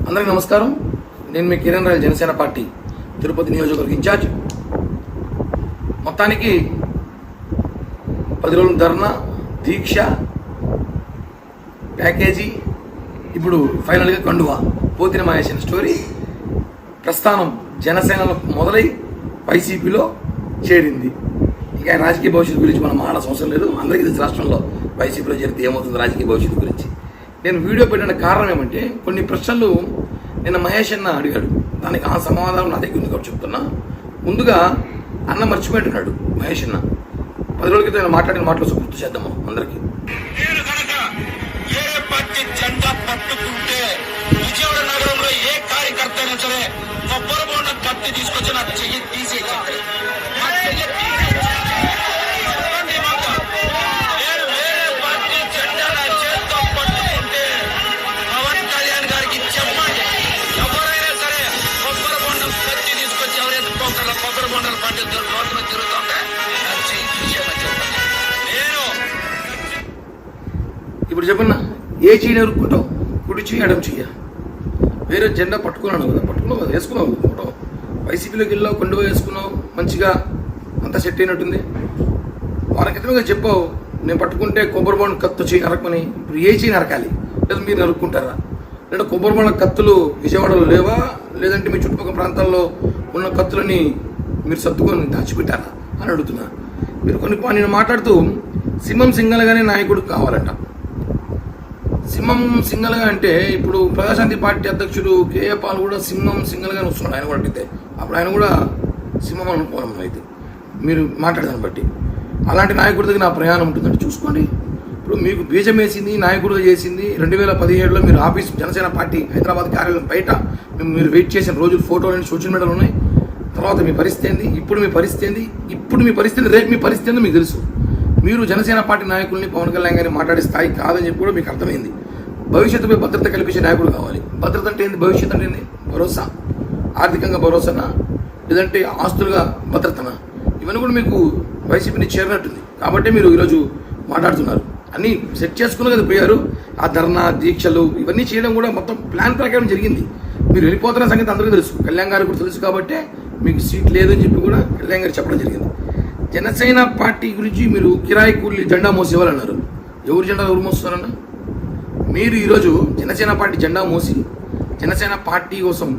అందరికీ నమస్కారం. నేను మీ కిరణ్ రాయల్, జనసేన పార్టీ తిరుపతి నియోజకవర్గ ఇన్ఛార్జ్. మొత్తానికి 10 రోజుల ధర్నా, దీక్ష, ప్యాకేజీ, ఇప్పుడు ఫైనల్గా కండువా, పోతిన మహేషన్ స్టోరీ ప్రస్థానం జనసేనలో మొదలై వైసీపీలో చేరింది. ఇక రాజకీయ భవిష్యత్తు గురించి మనం మాట్లాడాల్సిన అవసరం లేదు. అందరికీ తెలుసు రాష్ట్రంలో వైసీపీలో చేరితే ఏమవుతుంది రాజకీయ భవిష్యత్తు గురించి. నేను వీడియో పెట్టిన కారణం ఏమంటే, కొన్ని ప్రశ్నలు నిన్న మహేష్ అన్న అడిగాడు, దానికి ఆ సమాధానం నా దగ్గర ఉంది కాబట్టి చెప్తున్నా. ముందుగా అన్న మర్చిపోయింటున్నాడు మహేష్ అన్న. 10 రోజుల క్రితం మాట్లాడిన మాటలు గుర్తు చేద్దాము అందరికీ. జెండా పట్టుకుంటే విజయవాడ నగరంలో ఏ కార్యకర్త అయినా సరే కొబ్బరి బొండ కత్తి తీసుకొచ్చి నాకు చెయ్యి తీసేయాలి. నేను వేరే పార్టీ జెండా నా చేతితో పట్టుకుంటే పవన్ కళ్యాణ్ గారికి చెప్పండి, ఎవరైనా సరే కొబ్బరి బొండం కత్తి తీసుకొచ్చి ఎవరైతే కొబ్బరి బొండలు పండిస్తారు రోడ్డు మీద తిరుగుతుంటే నా చెయ్యి తీసేయమని చెప్పండి. నేను ఇప్పుడు చెప్పన్నా, ఏ చెయ్యి ఎరుక్కుంటావు? కుడి చెయ్యి, ఎడం చెయ్య. వేరే జెండా పట్టుకున్నాను కదా, పట్టుకున్నావు కదా, వేసుకున్నావు ఫోటో. వైసీపీలోకి వెళ్ళావు, కండువా వేసుకున్నావు, మంచిగా అంతా సెట్ అయినట్టుంది. వారం క్రితంగా చెప్పావు, నేను పట్టుకుంటే కొబ్బరి బొండ కత్తు చెయ్యి నరకమని. ఇప్పుడు ఏ చెయ్యి నరకాలి? లేదా మీరు నరుక్కుంటారా? లేదా కొబ్బరి బొండ కత్తులు విజయవాడలో లేవా? లేదంటే మీ చుట్టుపక్కల ప్రాంతాల్లో ఉన్న కత్తులని మీరు సర్దుకొని దాచిపెట్టారా అని అడుగుతున్నా. మీరు నేను మాట్లాడుతూ సింహం సింగల్గానే నాయకుడు కావాలంట. సింహం సింగల్గా అంటే ఇప్పుడు ప్రజాశాంతి పార్టీ అధ్యక్షుడు కేఏ పాల్ కూడా సింహం సింగల్గానే వస్తున్నాడు. ఆయన కూడా అడిగితే అప్పుడు ఆయన కూడా సింహం అనుకోవడం అయితే మీరు మాట్లాడదాన్ని బట్టి అలాంటి నాయకుడి దగ్గర నా ప్రయాణం ఉంటుందంటే చూసుకోండి. ఇప్పుడు మీకు బీజం వేసింది, నాయకుడిగా చేసింది 2017లో మీరు ఆఫీస్ జనసేన పార్టీ హైదరాబాద్ కార్యాలయం బయట మీరు వెయిట్ చేసిన రోజులు ఫోటోలు సోషల్ మీడియాలో ఉన్నాయి. తర్వాత మీ పరిస్థితి ఏంది, ఇప్పుడు మీ పరిస్థితి ఏంది, రేపు మీ పరిస్థితి ఏందో మీకు తెలుసు. మీరు జనసేన పార్టీ నాయకుల్ని పవన్ కళ్యాణ్ గారిని మాట్లాడే స్థాయి కాదని చెప్పి కూడా మీకు అర్థమైంది. భవిష్యత్తుపై భద్రత కల్పించే నాయకుడు కావాలి. భద్రత అంటే ఏంది? భవిష్యత్తు అంటే ఏంది? భరోసా, ఆర్థికంగా భరోసానా, లేదంటే ఆస్తులుగా భద్రతనా? ఇవన్నీ కూడా మీకు వైసీపీని చేరినట్టుంది. కాబట్టి మీరు ఈరోజు మాట్లాడుతున్నారు. అన్నీ సెట్ చేసుకుని కదా పోయారు. ఆ ధర్నా, దీక్షలు ఇవన్నీ చేయడం కూడా మొత్తం ప్లాన్ ప్రకారం జరిగింది. మీరు వెళ్ళిపోతున్న సంగతి అందరికీ తెలుసు, కళ్యాణ్ గారికి కూడా తెలుసు. కాబట్టి మీకు సీట్ లేదని చెప్పి కూడా కళ్యాణ్ గారు చెప్పడం జరిగింది. జనసేన పార్టీ గురించి మీరు కిరాయి కూలి జెండా మోసేవాళ్ళన్నారు. ఎవరు జెండా ఎవరు మోస్తున్నారన్న? మీరు ఈరోజు జనసేన పార్టీ జెండా మోసి జనసేన పార్టీ కోసం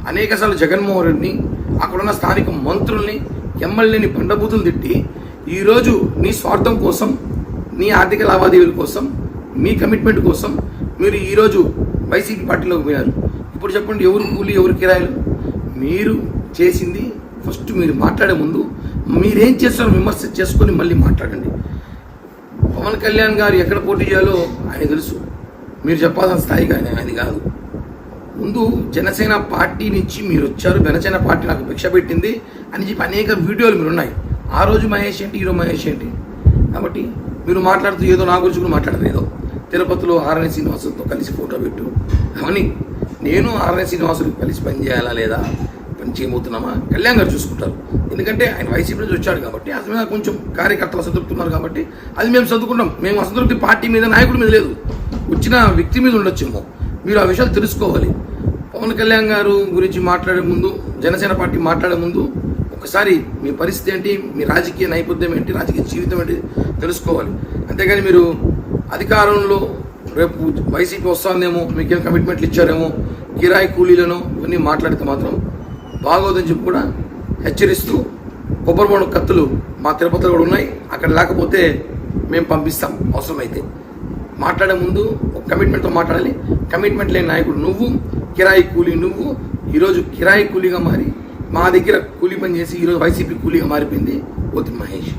అనేకసార్లు జగన్మోహన్ రెడ్డిని, అక్కడున్న స్థానిక మంత్రుల్ని, ఎమ్మెల్యేని బండబూతులు తిట్టి ఈరోజు నీ స్వార్థం కోసం, నీ ఆర్థిక లావాదేవీల కోసం, మీ కమిట్మెంట్ కోసం మీరు ఈరోజు వైసీపీ పార్టీలోకి పోయారు. ఇప్పుడు చెప్పండి, ఎవరు కూలి ఎవరు కిరాయిలు? మీరు చేసింది ఫస్ట్ మీరు మాట్లాడే ముందు మీరేం చేస్తారో విమర్శ చేసుకొని మళ్ళీ మాట్లాడండి. పవన్ కళ్యాణ్ గారు ఎక్కడ పోటీ చేయాలో ఆయన తెలుసు. మీరు చెప్పాల్సిన స్థాయిగా ఆయన కాదు. ముందు జనసేన పార్టీ నుంచి మీరు వచ్చారు, జనసేన పార్టీ నాకు భిక్ష పెట్టింది అని చెప్పి అనేక వీడియోలు మీరు ఉన్నాయి. ఆ రోజు మహేష్ ఏంటి, ఈరోజు మహేష్ ఏంటి? కాబట్టి మీరు మాట్లాడుతూ ఏదో నా గురించి కూడా మాట్లాడరు. ఏదో తిరుపతిలో ఆర్ఎన్ శ్రీనివాసులతో కలిసి ఫోటో పెట్టు అవని, నేను ఆర్ఎన్ శ్రీనివాసులకి కలిసి పనిచేయాలా లేదా, పని చేయబోతున్నామా కళ్యాణ్ గారు చూసుకుంటారు. ఎందుకంటే ఆయన వైసీపీ నుంచి వచ్చాడు కాబట్టి అది మీద కొంచెం కార్యకర్తలు అసంతృప్తున్నారు కాబట్టి అది మేము చదువుకున్నాం. మేము అసంతృప్తి పార్టీ మీద, నాయకుడి మీద లేదు, వచ్చిన వ్యక్తి మీద ఉండొచ్చేమో. మీరు ఆ విషయాలు తెలుసుకోవాలి. పవన్ కళ్యాణ్ గారు గురించి మాట్లాడే ముందు, జనసేన పార్టీ మాట్లాడే ముందు ఒకసారి మీ పరిస్థితి ఏంటి, మీ రాజకీయ నైపుణ్యం ఏంటి, రాజకీయ జీవితం ఏంటి తెలుసుకోవాలి. అంతేగాని మీరు అధికారంలో రేపు వైసీపీ వస్తుందేమో, మీకేం కమిట్మెంట్లు ఇచ్చారేమో, కిరాయి కూలీలను ఇవన్నీ మాట్లాడితే మాత్రం బాగోదని చెప్పి కూడా హెచ్చరిస్తూ, కొబ్బరి బొండ కత్తులు మా తిరుపతిలో కూడా ఉన్నాయి, అక్కడ లేకపోతే మేము పంపిస్తాం అవసరమైతే. మాట్లాడే ముందు ఒక కమిట్మెంట్తో మాట్లాడాలి. కమిట్మెంట్ లేని నాయకుడు నువ్వు, కిరాయి కూలీ నువ్వు. ఈరోజు కిరాయి కూలీగా మారి మా దగ్గర కూలీ పని చేసి ఈరోజు వైసీపీ కూలీగా మారిపోయింది పోతిన మహేష్.